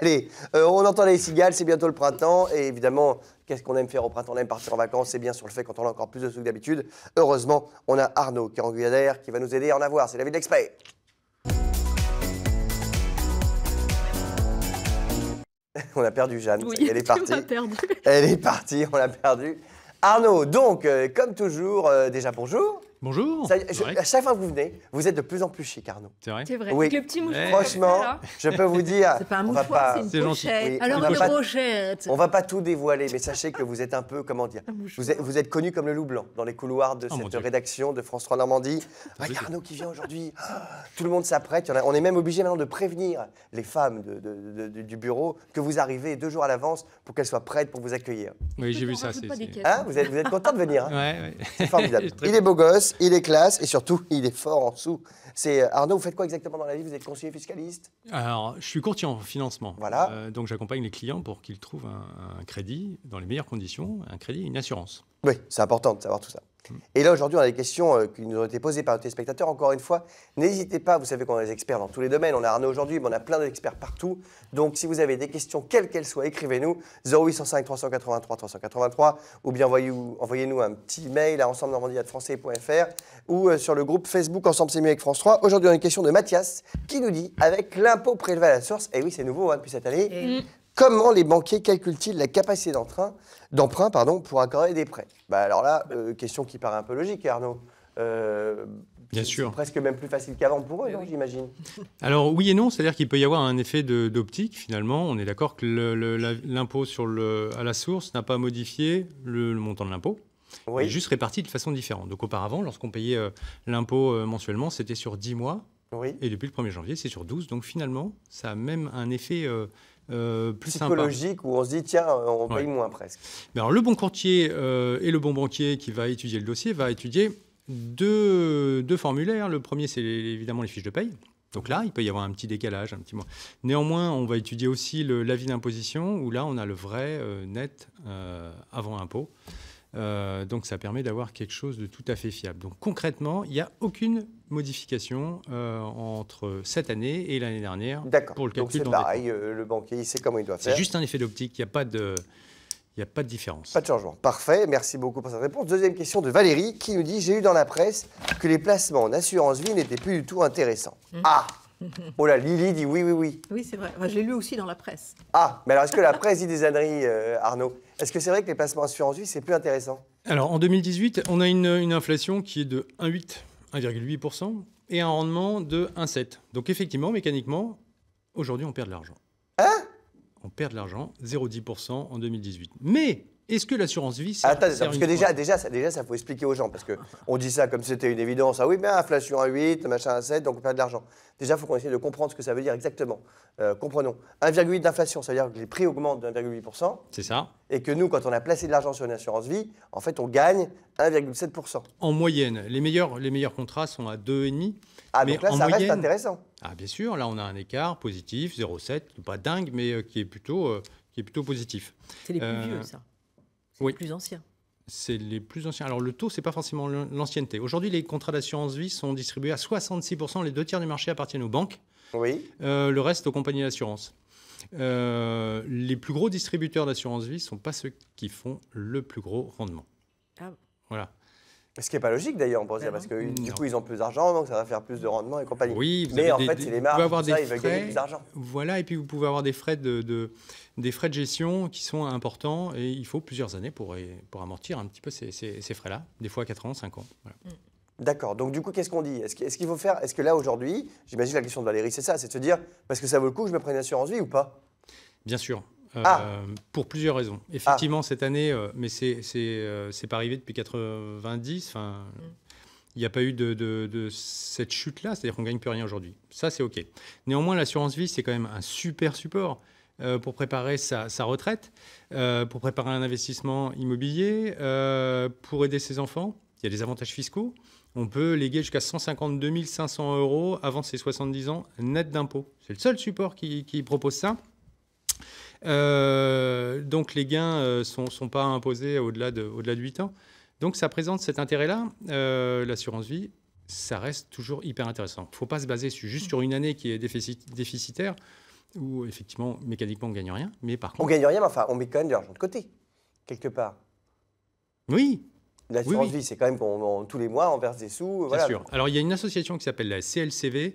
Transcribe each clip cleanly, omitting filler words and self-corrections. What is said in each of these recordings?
Allez, on entend les cigales, c'est bientôt le printemps. Et évidemment, qu'est-ce qu'on aime faire au printemps? On aime partir en vacances, c'est bien sur le fait quand on a encore plus de sous que d'habitude. Heureusement, on a Arnaud qui est en Guyane, qui va nous aider à en avoir. C'est la vie de l'expert. On a perdu Jeanne, Oui, elle est partie. on a perdu. Elle est partie, on l'a perdue. Arnaud, donc, comme toujours, déjà bonjour. Bonjour. À chaque fois que vous venez, vous êtes de plus en plus chic, Arnaud. C'est vrai. C'est vrai. Oui. Avec le petit mouchoir. Franchement, je peux vous dire, C'est pas un on va mouchoir, pas, c'est C'est une gentil. pochette. Oui, Alors on va une pas- pochette. on va pas tout dévoiler, mais sachez que vous êtes un peu, comment dire, vous êtes connu comme le loup blanc dans les couloirs de Oh, mon cette Dieu. rédaction de France 3 Normandie. Ah, il y a Arnaud qui vient aujourd'hui. Ah, tout le monde s'apprête. On est même obligé maintenant de prévenir les femmes du bureau que vous arrivez 2 jours à l'avance pour qu'elles soient prêtes pour vous accueillir. Oui, j'ai On vu ça. rajoute pas des caisses. Hein, vous êtes content de venir, hein? Ouais. C'est formidable. Très Il est beau gosse, il est classe et surtout, il est fort en dessous. C'est Arnaud, vous faites quoi exactement dans la vie? Vous êtes conseiller fiscaliste? Alors, je suis courtier en financement. Voilà. Donc, j'accompagne les clients pour qu'ils trouvent un crédit dans les meilleures conditions, un crédit et une assurance. Oui, c'est important de savoir tout ça. Et là, aujourd'hui, on a des questions qui nous ont été posées par nos téléspectateurs. Encore une fois, n'hésitez pas, vous savez qu'on a des experts dans tous les domaines. On a Arnaud aujourd'hui, mais on a plein d'experts partout. Donc, si vous avez des questions, quelles qu'elles soient, écrivez-nous 0805 383 383 ou bien envoyez-nous un petit mail à ensemble-normandie@français.fr ou sur le groupe Facebook Ensemble c'est mieux avec France 3. Aujourd'hui, on a une question de Mathias qui nous dit, avec l'impôt prélevé à la source, et oui, c'est nouveau depuis cette année, Et- comment les banquiers calculent-ils la capacité d'emprunt pour accorder des prêts? Bah alors là, question qui paraît un peu logique, Arnaud. Bien sûr. C'est presque même plus facile qu'avant pour eux, non, j'imagine. Alors, oui et non, c'est-à-dire qu'il peut y avoir un effet d'optique, finalement. On est d'accord que l'impôt à la source n'a pas modifié le montant de l'impôt. Il est Oui, juste réparti de façon différente. Donc, auparavant, lorsqu'on payait l'impôt mensuellement, c'était sur 10 mois. oui. Et depuis le 1er janvier, c'est sur 12. Donc, finalement, ça a même un effet plus sympa. Psychologique où on se dit, tiens, on paye Ouais. moins presque. Mais alors, le bon courtier et le bon banquier qui va étudier le dossier va étudier deux formulaires. Le premier, c'est évidemment les fiches de paye. Donc là, il peut y avoir un petit décalage, un petit mois. Néanmoins, on va étudier aussi l'avis d'imposition, où là, on a le vrai net avant impôt. Donc ça permet d'avoir quelque chose de tout à fait fiable. Donc concrètement, il n'y a aucune modification entre cette année et l'année dernière D'accord. pour le Donc calcul c'est d'endettement. pareil, le banquier, il sait comment il doit faire. C'est juste un effet d'optique, il n'y a pas de différence. Pas de changement. Parfait, merci beaucoup pour cette réponse. Deuxième question de Valérie qui nous dit, j'ai lu dans la presse que les placements en assurance vie n'étaient plus du tout intéressants. Ah. Oh là, Lily dit oui, oui, oui. Oui, c'est vrai. Enfin, je l'ai lu aussi dans la presse. Ah, mais alors est-ce que la presse dit des âneries, Arnaud? Est-ce que c'est vrai que les placements assurance vie, c'est plus intéressant? Alors en 2018, on a une inflation qui est de 1,8% et un rendement de 1,7%. Donc effectivement, mécaniquement, aujourd'hui, on perd de l'argent. Hein? On perd de l'argent, 0,10% en 2018. Mais est-ce que l'assurance vie sert, Attends, sert parce une que fois déjà, ça faut expliquer aux gens, parce qu'on dit ça comme si c'était une évidence. Ah oui, mais inflation à 8, machin à 7, donc on perd de l'argent. Déjà, il faut qu'on essaie de comprendre ce que ça veut dire exactement. Comprenons. 1,8 d'inflation, ça veut dire que les prix augmentent de 1,8%, C'est ça. et que nous, quand on a placé de l'argent sur une assurance vie, en fait, on gagne 1,7%. En moyenne, les meilleurs contrats sont à 2,5%. Ah, Mais donc là, en ça reste moyenne- intéressant. Ah, bien sûr, là, on a un écart positif, 0,7, pas dingue, mais qui est plutôt positif. C'est les plus Euh, vieux, ça. C'est oui. les plus anciens. C'est les plus anciens. Alors, le taux, c'est pas forcément l'ancienneté. Aujourd'hui, les contrats d'assurance vie sont distribués à 66%. Les 2 tiers du marché appartiennent aux banques. Oui. Le reste aux compagnies d'assurance. Les plus gros distributeurs d'assurance vie ne sont pas ceux qui font le plus gros rendement. Ah. Voilà. Ce qui n'est pas logique d'ailleurs, on pourrait dire, Ben parce que du Non. coup, ils ont plus d'argent, donc ça va faire plus de rendement et compagnie. Oui, vous Mais avez en des- fait, des- c'est les vous marges, pouvez avoir tout ça, des ils veulent gagner frais. plus d'argent. Voilà, et puis vous pouvez avoir des frais des frais de gestion qui sont importants et il faut plusieurs années pour amortir un petit peu ces frais-là, des fois 4 ans, 5 ans. Voilà. D'accord. Donc, du coup, qu'est-ce qu'on dit? Est-ce qu'il faut faire? Est-ce que là, aujourd'hui, j'imagine la question de Valérie, c'est ça, c'est de se dire, parce que ça vaut le coup, je me prends une assurance vie ou pas? Bien sûr. Ah. Pour plusieurs raisons. Effectivement, cette année, mais c'est pas arrivé depuis 90. Enfin, il n'y a pas eu de cette chute-là, c'est-à-dire qu'on gagne plus rien aujourd'hui. Ça, c'est OK. Néanmoins, l'assurance vie, c'est quand même un super support pour préparer sa retraite, pour préparer un investissement immobilier, pour aider ses enfants. Il y a des avantages fiscaux. On peut léguer jusqu'à 152 500 € avant ses 70 ans net d'impôts. C'est le seul support qui propose ça. Donc les gains sont pas imposés au-delà de 8 ans. Donc ça présente cet intérêt-là. L'assurance vie, ça reste toujours hyper intéressant. Il ne faut pas se baser juste sur une année qui est déficitaire. où effectivement, mécaniquement, on ne gagne rien. Mais par On contre, gagne rien, mais enfin, on met quand même de l'argent de côté, quelque part. oui, L'assurance oui. vie, c'est quand même tous les mois, on verse des sous. bien Voilà. sûr. Alors, il y a une association qui s'appelle la CLCV,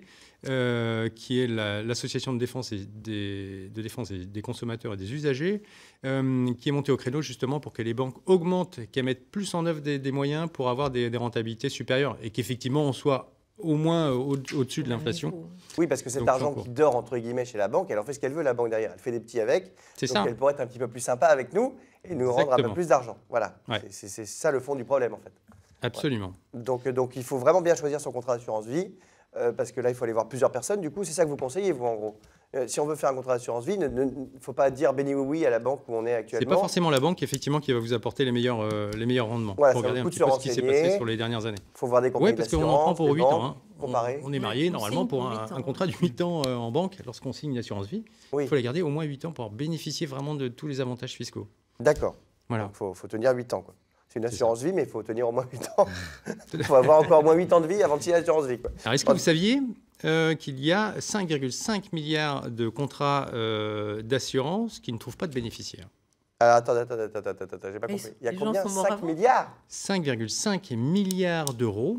qui est l'association de défense, des consommateurs et des usagers, qui est montée au créneau justement pour que les banques augmentent, qu'elles mettent plus en œuvre des moyens pour avoir des rentabilités supérieures et qu'effectivement, on soit au moins au-dessus de l'inflation. Oui, parce que cet Donc, argent encore. qui dort, entre guillemets, chez la banque, elle en fait ce qu'elle veut, la banque derrière. Elle fait des petits avec. C'est Donc ça. elle pourrait être un petit peu plus sympa avec nous et nous rendre un peu Exactement. plus d'argent. Voilà. Ouais. C'est ça le fond du problème, en fait. Absolument. Donc il faut vraiment bien choisir son contrat d'assurance vie, parce que là, il faut aller voir plusieurs personnes. Du coup, c'est ça que vous conseillez, vous, en gros. Si on veut faire un contrat d'assurance vie, il ne faut pas dire béni oui à la banque où on est C'est actuellement. pas forcément la banque effectivement qui va vous apporter les meilleurs rendements. Voilà, Faut ça vaut regarder le un coup de petit se peu ce qui s'est renseigner. passé sur les dernières années. Il faut voir des Oui, compagnies parce qu'on en d'assurance, prend pour des 8 banques, ans. Hein. comparer. On est marié Ouais, on normalement signe pour pour un 8 ans. contrat de 8 ans en banque. Lorsqu'on signe une assurance vie, Oui, il faut la garder au moins 8 ans pour bénéficier vraiment de tous les avantages fiscaux. d'accord. Voilà. Il faut tenir 8 ans, quoi. C'est une C'est assurance vie, mais il faut tenir au moins 8 ans. Il faut avoir encore au moins 8 ans de vie avant de signer l'assurance vie, quoi. Alors, est-ce que vous saviez qu'il y a 5,5 milliards de contrats d'assurance qui ne trouvent pas de bénéficiaires? Alors, attends, j'ai pas Et compris. Il y a les gens combien? sont morts 5 avant milliards? 5,5 milliards d'euros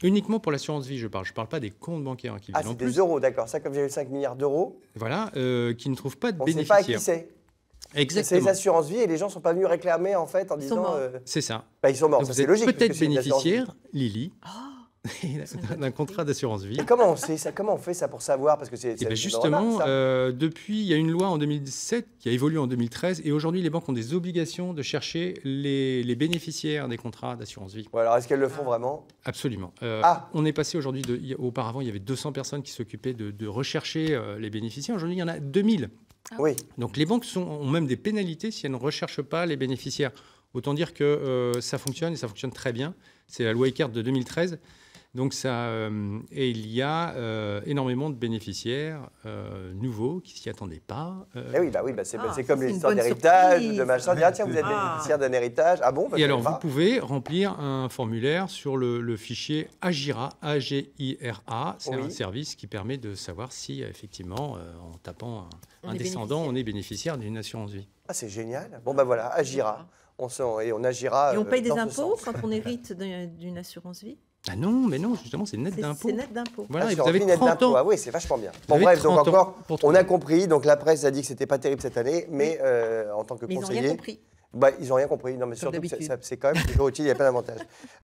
uniquement pour l'assurance vie, je parle. Je ne parle pas des comptes bancaires qui Ah, viennent en c'est plus. des euros, d'accord. 5,5 milliards d'euros. Voilà, qui ne trouvent pas de On ne sait pas à qui bénéficiaires. c'est. C'est Exactement. les assurances vie et les gens ne sont pas venus réclamer, en fait, en Ils sont disant. morts. C'est ça. Bah, ils sont morts, Donc ça vous c'est êtes logique. parce peut-être que c'est une assurance vie. bénéficiaire, Lily, d'un contrat d'assurance vie. Et comment on sait ça? Comment on fait ça pour savoir? Parce que c'est. Et bien c'est une remarque, justement, ça. depuis, il y a une loi en 2017 qui a évolué en 2013 et aujourd'hui, les banques ont des obligations de chercher les bénéficiaires des contrats d'assurance vie. Ouais, alors, est-ce qu'elles le font vraiment? Absolument. Ah. On est passé aujourd'hui, auparavant, il y avait 200 personnes qui s'occupaient de rechercher les bénéficiaires. Aujourd'hui, il y en a 2000. Oui. Donc les banques ont même des pénalités si elles ne recherchent pas les bénéficiaires. Autant dire que ça fonctionne et ça fonctionne très bien. C'est la loi Eckert de 2013. Donc et il y a énormément de bénéficiaires nouveaux qui s'y attendaient pas. Eh oui, c'est Ah, c'est comme c'est les une histoires bonne d'héritage, surprise. de machin. Dire, ah, tiens, vous êtes Ah. bénéficiaire d'un héritage. Ah bon? Bah, Et je alors, savais vous pas. pouvez remplir un formulaire sur le fichier Agira, A-G-I-R-A. C'est Oui. un service qui permet de savoir si, effectivement, en tapant On un est descendant, bénéficiaire. on est bénéficiaire d'une assurance vie. Ah, c'est génial. Bon, ben voilà, agira. On agira. Et on paye des dans ce impôts sens. quand on hérite d'une assurance vie? Ah non, mais non, justement, c'est net d'impôt. C'est net d'impôt. Voilà, et vous Assurance avez vie nette 30 d'impôt. ans. Ah oui, c'est vachement bien. Vous Bon, avez bref, donc 30 ans encore, pour on trouver. a compris. Donc la presse a dit que c'était pas terrible cette année, mais en tant que Mais ils n'ont conseiller. rien compris. Bah, ils n'ont rien compris. Non, mais Comme surtout, que d'habitude. c'est quand même toujours utile, il y a plein d'avantages.